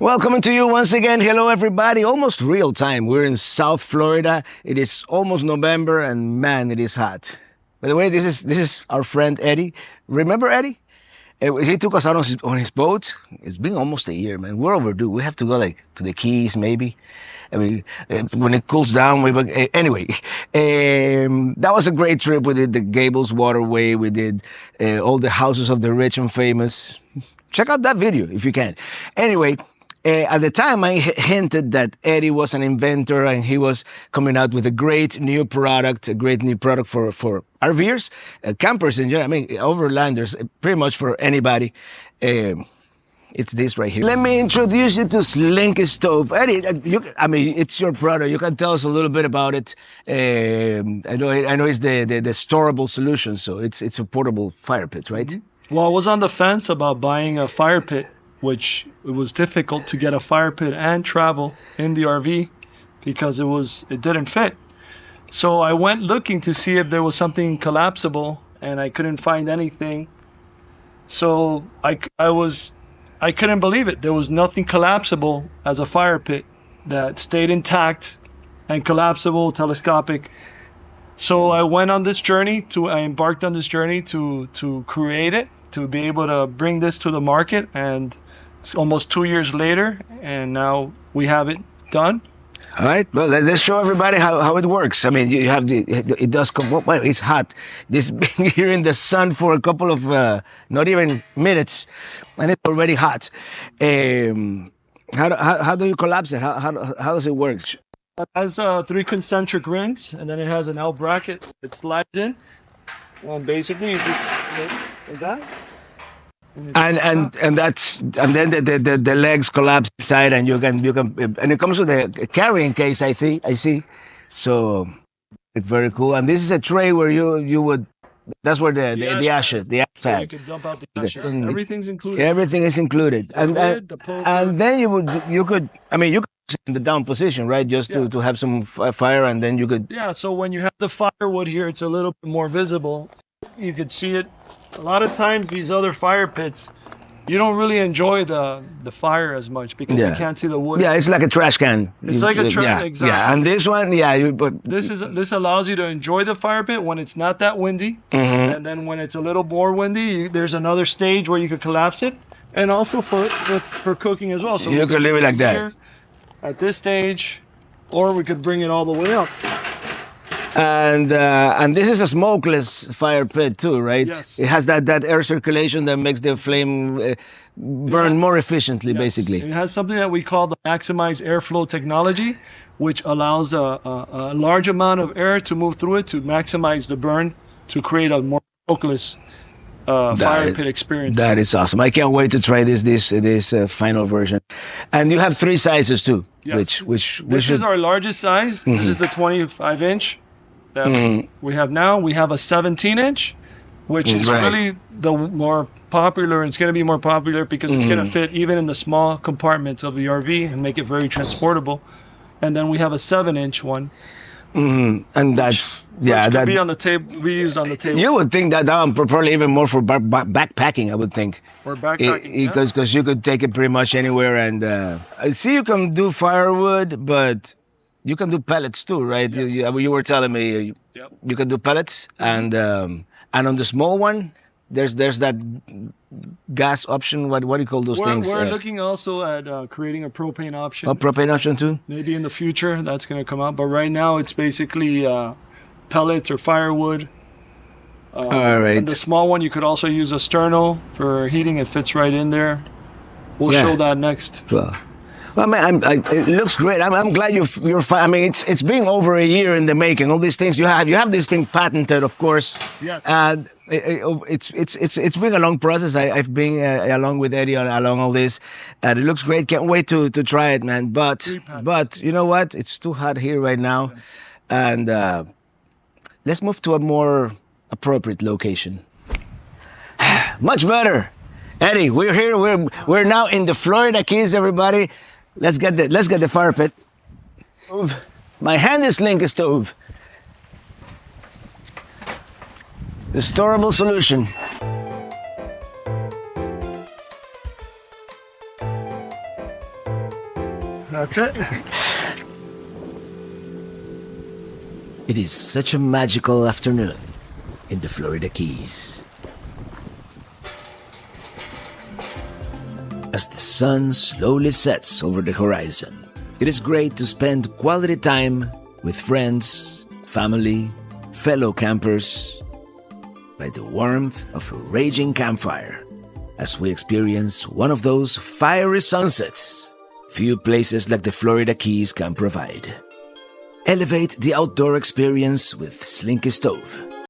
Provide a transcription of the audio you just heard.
Welcome to you once again. Hello, everybody. Almost real time. We're in South Florida. It is almost November, and man, it is hot. By the way, this is our friend Eddie. Remember Eddie? He took us out on his boat. It's been almost a year, man. We're overdue. We have to go like to the Keys, maybe. I mean, when it cools down, anyway. That was a great trip. We did the Gables Waterway. We did all the houses of the rich and famous. Check out that video if you can. Anyway. At the time, I hinted that Eddie was an inventor and he was coming out with a great new product for RVers, campers in general. I mean, overlanders, pretty much for anybody. It's this right here. Let me introduce you to Slinky Stove. Eddie, it's your product. You can tell us a little bit about it. I know it's the storable solution, so it's a portable fire pit, right? Mm-hmm. Well, I was on the fence about buying a fire pit, which it was difficult to get a fire pit and travel in the RV because it didn't fit. So I went looking to see if there was something collapsible, and I couldn't find anything. So I couldn't believe it. There was nothing collapsible as a fire pit that stayed intact and collapsible, telescopic. So I embarked on this journey to create it, to be able to bring this to the market, and it's almost 2 years later, and now we have it done. All right. Well, let's show everybody how it works. I mean, you have it does come. Well, it's hot. This being here in the sun for a couple of not even minutes, and it's already hot. How do you collapse it? How does it work? It has 3 concentric rings, and then it has an L bracket that slides in. And basically, you just like that. And then the legs collapse inside, and you can and it comes with a carrying case. I see. So it's very cool. And this is a tray where you would. That's where the ash pack. So pack. you can dump out the ash. Everything's included. Everything is included. And then you could in the down position, right? Just to have some fire, and then you could. Yeah. So when you have the firewood here, it's a little bit more visible. You could see it. A lot of times these other fire pits, you don't really enjoy the fire as much because you can't see the wood. Yeah, it's like a trash can. It's like a trash, exactly. Yeah, and this one, this allows you to enjoy the fire pit when it's not that windy, and then when it's a little more windy, there's another stage where you could collapse it, and also for cooking as well. So you could leave it like that at this stage, or we could bring it all the way up. And this is a smokeless fire pit too, right? Yes. It has that air circulation that makes the flame burn more efficiently, basically. It has something that we call the maximized airflow technology, which allows a large amount of air to move through it to maximize the burn to create a more smokeless fire pit experience. That is awesome. I can't wait to try this final version. And you have 3 sizes too. Yes. Which this is our largest size. This is the 25-inch. That we have now. We have a 17-inch, which is really the more popular. It's going to be more popular because it's going to fit even in the small compartments of the RV and make it very transportable. And then we have a 7-inch one. And that's that could be on the table. We use on the table. You would think that one probably even more for backpacking. I would think. Or backpacking, because you could take it pretty much anywhere. And I see you can do firewood, but you can do pellets too, right? Yes. You were telling me you can do pellets, and on the small one, there's that gas option. What do you call those things? We're looking also at creating a propane option. A propane option too? Maybe in the future that's going to come out, but right now it's basically pellets or firewood. All right. And the small one, you could also use a sternal for heating. It fits right in there. We'll show that next. Well, man, it looks great. I'm glad you're fine. I mean, it's been over a year in the making. All these things you have this thing patented, of course. Yes. And it's been a long process. I've been along with Eddie along all this, and it looks great. Can't wait to try it, man. But you know what? It's too hot here right now, and let's move to a more appropriate location. Much better, Eddie. We're here. We're now in the Florida Keys, everybody. Let's get the fire pit. My hand is Slinky Stove. The storable solution. That's it. It is such a magical afternoon in the Florida Keys. As the sun slowly sets over the horizon, it is great to spend quality time with friends, family, fellow campers, by the warmth of a raging campfire, as we experience one of those fiery sunsets few places like the Florida Keys can provide. Elevate the outdoor experience with Slinky Stove.